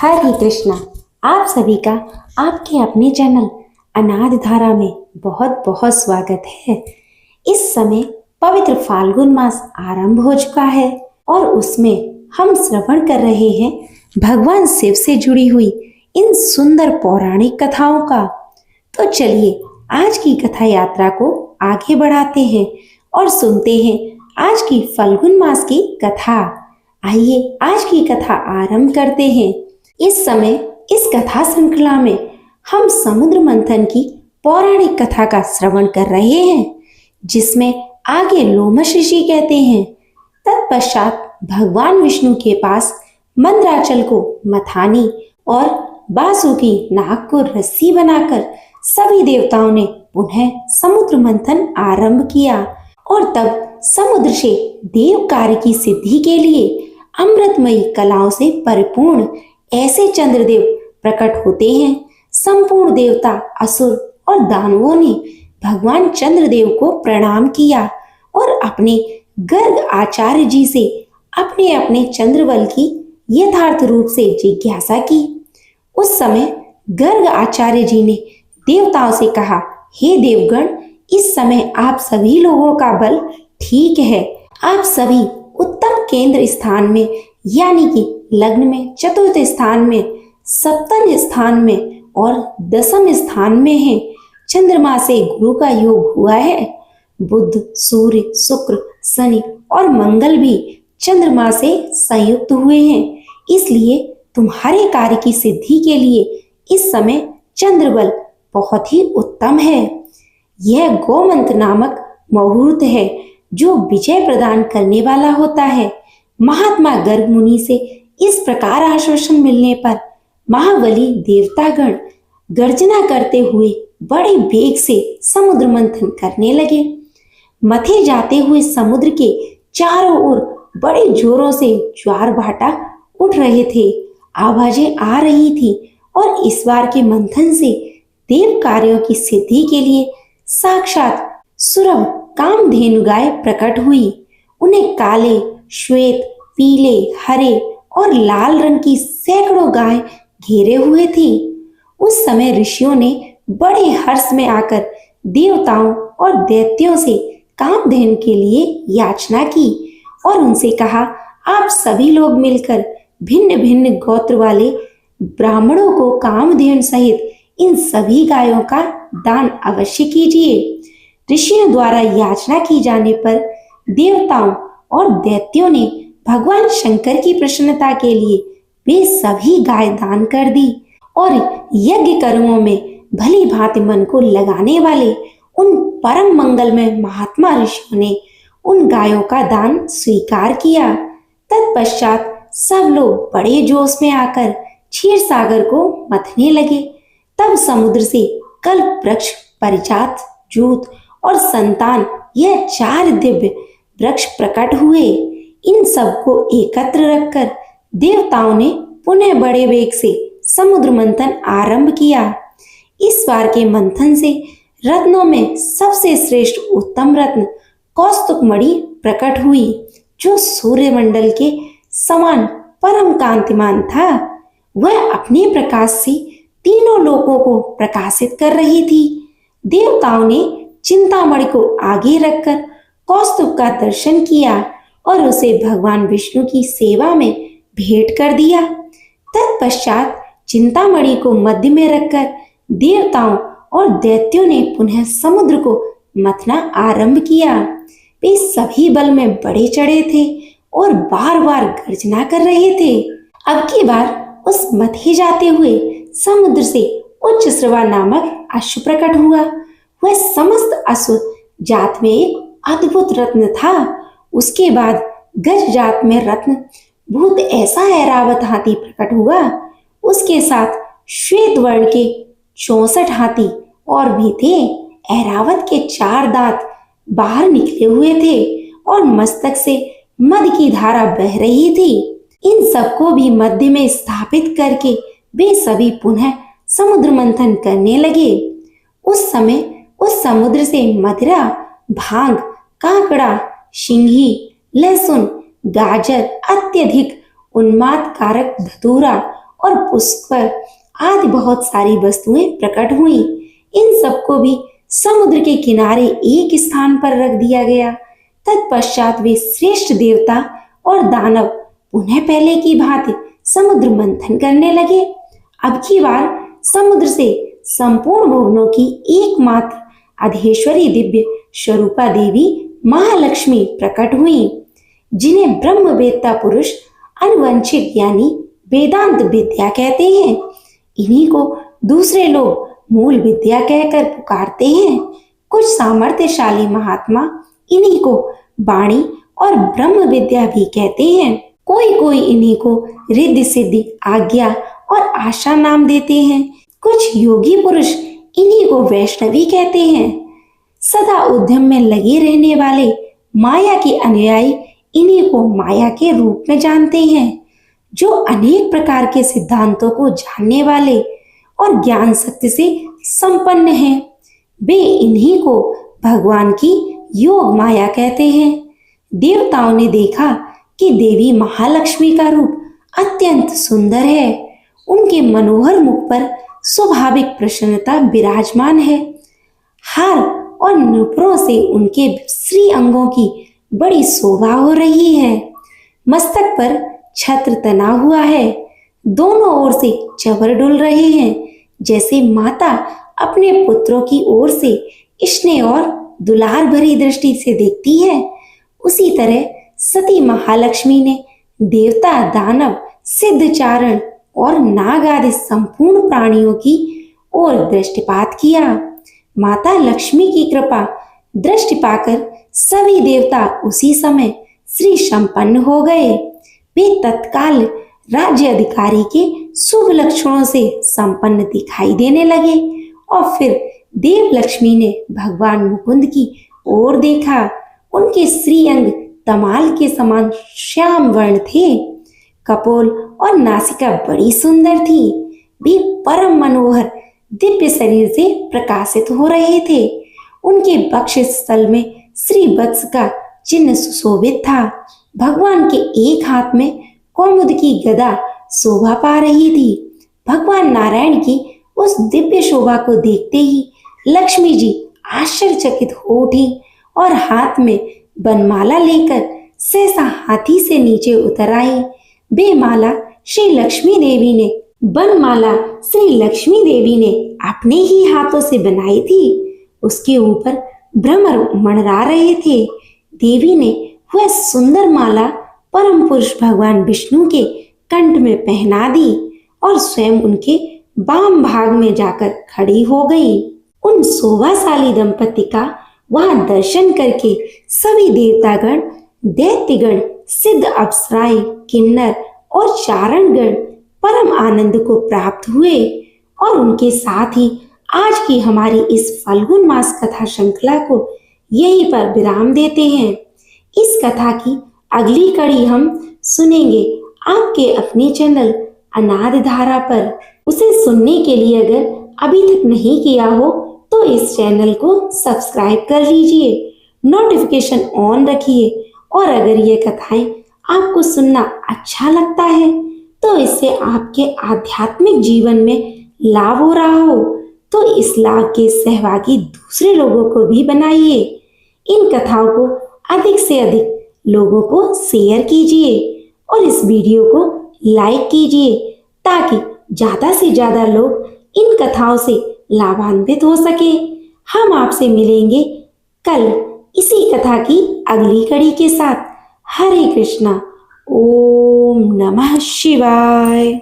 हरे कृष्णा। आप सभी का आपके अपने चैनल अनाद धारा में बहुत बहुत स्वागत है। इस समय पवित्र फाल्गुन मास आरंभ हो चुका है और उसमें हम श्रवण कर रहे हैं भगवान शिव से जुड़ी हुई इन सुंदर पौराणिक कथाओं का। तो चलिए आज की कथा यात्रा को आगे बढ़ाते हैं और सुनते हैं आज की फाल्गुन मास की कथा। आइए आज की कथा आरंभ करते हैं। इस समय इस कथा श्रृंखला में हम समुद्र मंथन की पौराणिक कथा का श्रवण कर रहे हैं, जिसमें आगे लोमश ऋषि कहते हैं, तत्पश्चात भगवान विष्णु के पास मंदराचल को मथानी और बासुकी नाग को रस्सी बनाकर सभी देवताओं ने पुनः समुद्र मंथन आरंभ किया और तब समुद्र से देव कार्य की सिद्धि के लिए अमृतमयी कलाओं से परिपूर्ण ऐसे चंद्रदेव प्रकट होते हैं। संपूर्ण देवता, असुर और दानवों ने भगवान चंद्रदेव को प्रणाम किया और अपने गर्ग आचार्य जी से अपने अपने चंद्रबल की यथार्थ रूप से जिज्ञासा की। उस समय गर्ग आचार्य जी ने देवताओं से कहा, हे देवगण, इस समय आप सभी लोगों का बल ठीक है। आप सभी उत्तम केंद्र स्थान में यानी कि लग्न में, चतुर्थ स्थान में, सप्तम स्थान में और दसम स्थान में है। चंद्रमा से गुरु का योग हुआ है। बुध, सूर्य, शुक्र, शनि और मंगल भी चंद्रमा से संयुक्त हुए हैं। इसलिए तुम्हारे कार्य की सिद्धि के लिए इस समय चंद्रबल बहुत ही उत्तम है। यह गोमंत नामक मुहूर्त है जो विजय प्रदान करने वाला होता है। महात्मा गर्ग मुनि से इस प्रकार आश्वासन मिलने पर महाबली देवतागण गर्जना करते हुए बड़े वेग से समुद्र मंथन करने लगे। मथे जाते हुए समुद्र के चारों ओर बड़े जोरों से ज्वार भाटा उठ रहे थे। आवाजें आ रही थी और इस बार के मंथन से देव कार्यों की सिद्धि के लिए साक्षात सुरभ कामधेनु गाय प्रकट हुई। उन्हें काले, श्वेत, पीले, हरे और लाल रंग की सैकड़ों गाय घेरे हुए थी। उस समय ऋषियों ने बड़े हर्ष में आकर देवताओं और दैत्यों से कामधेनु के लिए याचना की और उनसे कहा, आप सभी लोग मिलकर भिन्न भिन्न गोत्र वाले ब्राह्मणों को कामधेनु सहित इन सभी गायों का दान अवश्य कीजिए। ऋषियों द्वारा याचना की जाने पर देवताओं और दैत्यों ने भगवान शंकर की प्रसन्नता के लिए वे सभी गाय दान कर दी और यज्ञ कर्मों में भली भांति मन को लगाने वाले उन परम मंगलमय महात्मा ऋषियों ने उन गायों का दान स्वीकार किया। तत्पश्चात सब लोग बड़े जोश में आकर क्षीर सागर को मथने लगे। तब समुद्र से कल्प वृक्ष, परिजात, जूत और संतान, यह 4 दिव्य वृक्ष प्रकट हुए। इन सबको एकत्र रखकर देवताओं ने पुनः बड़े वेग से समुद्र मंथन आरंभ किया। इस बार के मंथन से रत्नों में सबसे श्रेष्ठ उत्तम रत्न कौस्तुभमणि प्रकट हुई, जो सूर्यमंडल के समान परम कांतिमान था। वह अपने प्रकाश से तीनों लोकों को प्रकाशित कर रही थी। देवताओं ने चिंतामणि को आगे रखकर कौस्तुभ का दर्शन किया और उसे भगवान विष्णु की सेवा में भेंट कर दिया। तत्पश्चात चिंतामणि को मध्य में रखकर देवताओं और दैत्यों ने पुनः समुद्र को मथना आरंभ किया। वे सभी बल में बढ़े चढ़े थे और बार बार गर्जना कर रहे थे। अब की बार उस मथे जाते हुए समुद्र से उच्च श्रवा नामक अश्व प्रकट हुआ। वह समस्त असुर जात में एक अद्भुत रत्न था। उसके बाद गज जात में रत्न भूत ऐसा ऐरावत हाथी प्रकट हुआ। उसके साथ श्वेत वर्ण के 64 हाथी और भी थे। ऐरावत के 4 दांत बाहर निकले हुए थे और मस्तक से मद की धारा बह रही थी। इन सबको भी मध्य में स्थापित करके वे सभी पुनः समुद्र मंथन करने लगे। उस समय उस समुद्र से मदिरा, भांग, काकड़ा, शिंघी, लहसुन, गाजर, अत्यधिक उन्माद कारक धतूरा और पुष्प आदि बहुत सारी वस्तुएं प्रकट हुई। इन सबको भी समुद्र के किनारे एक स्थान पर रख दिया गया। तत्पश्चात वे श्रेष्ठ देवता और दानव पुनः पहले की भांति समुद्र मंथन करने लगे। अब की बार समुद्र से संपूर्ण भुवनों की एकमात्र अधीश्वरी दिव्य स्वरूपा देवी महालक्ष्मी प्रकट हुई, जिन्हें ब्रह्मवेत्ता पुरुष अनुवंशिक यानी वेदांत विद्या कहते हैं। इन्हीं को दूसरे लोग मूल विद्या कहकर पुकारते हैं। कुछ सामर्थ्यशाली महात्मा इन्हीं को वाणी और ब्रह्म विद्या भी कहते हैं। कोई कोई इन्हीं को रिद्धि सिद्धि आज्ञा और आशा नाम देते हैं। कुछ योगी पुरुष इन्हीं को वैष्णवी कहते हैं। सदा उद्यम में लगे रहने वाले माया के अनुयायी इन्हीं को माया के रूप में जानते हैं। जो अनेक प्रकार के सिद्धांतों को जानने वाले और ज्ञान शक्ति से संपन्न हैं, वे इन्हीं को भगवान की योग माया कहते हैं। देवताओं ने देखा कि देवी महालक्ष्मी का रूप अत्यंत सुंदर है। उनके मनोहर मुख पर स्वाभाविक प्रसन्नता विराजमान है। हार और नुपुरों से उनके श्री अंगों की बड़ी शोभा हो रही है। मस्तक पर छत्र तना हुआ है। दोनों ओर से चवर डुल रहे हैं, जैसे माता अपने पुत्रों की ओर से स्नेह और दुलार भरी दृष्टि से देखती है। उसी तरह सती महालक्ष्मी ने देवता दानव सिद्धचारण और नाग आदि संपूर्ण प्राणियों की ओर दृष्टिपात किया। माता लक्ष्मी की कृपा दृष्टि पाकर सभी देवता उसी समय श्री संपन्न हो गए। वे तत्काल राज्य अधिकारी के शुभ लक्षणों से संपन्न दिखाई देने लगे और फिर देव लक्ष्मी ने भगवान मुकुंद की ओर देखा। उनके श्री अंग तमाल के समान श्याम वर्ण थे। कपोल और नासिका बड़ी सुंदर थी। वे परम मनोहर दिव्य शरीर से प्रकाशित हो रहे थे। उनके वक्ष स्थल में श्री वत्स का चिन्ह सुशोभित था। भगवान के एक हाथ में कौमुद की गदा शोभा पा रही थी। भगवान नारायण की उस दिव्य शोभा को देखते ही लक्ष्मी जी आश्चर्यचकित हो उठी और हाथ में बनमाला लेकर सहसा हाथी से नीचे उतर आई। बनमाला श्री लक्ष्मी देवी ने अपने ही हाथों से बनाई थी। उसके ऊपर भ्रमर मंडरा रहे थे। देवी ने वह सुंदर माला परम पुरुष भगवान विष्णु के कंठ में पहना दी और स्वयं उनके वाम भाग में जाकर खड़ी हो गई। उन शोभाशाली दंपति का वहां दर्शन करके सभी देवतागण, दैत्यगण, सिद्ध अप्सराएं, किन्नर और चारणगण परम आनंद को प्राप्त हुए और उनके साथ ही आज की हमारी इस फाल्गुन मास कथा श्रृंखला को यहीं पर विराम देते हैं। इस कथा की अगली कड़ी हम सुनेंगे आपके अपने चैनल अनाद धारा पर। उसे सुनने के लिए अगर अभी तक नहीं किया हो तो इस चैनल को सब्सक्राइब कर लीजिए, नोटिफिकेशन ऑन रखिए और अगर ये कथाएं आपको सुनना अच्छा लगता है तो इससे आपके आध्यात्मिक जीवन में लाभ हो रहा हो तो इस लाभ के सहभागी दूसरे लोगों को भी बनाइए। इन कथाओं को अधिक से अधिक लोगों को शेयर कीजिए और इस वीडियो को लाइक कीजिए ताकि ज्यादा से ज्यादा लोग इन कथाओं से लाभान्वित हो सके। हम आपसे मिलेंगे कल इसी कथा की अगली कड़ी के साथ। हरे कृष्णा। ओम नमः शिवाय।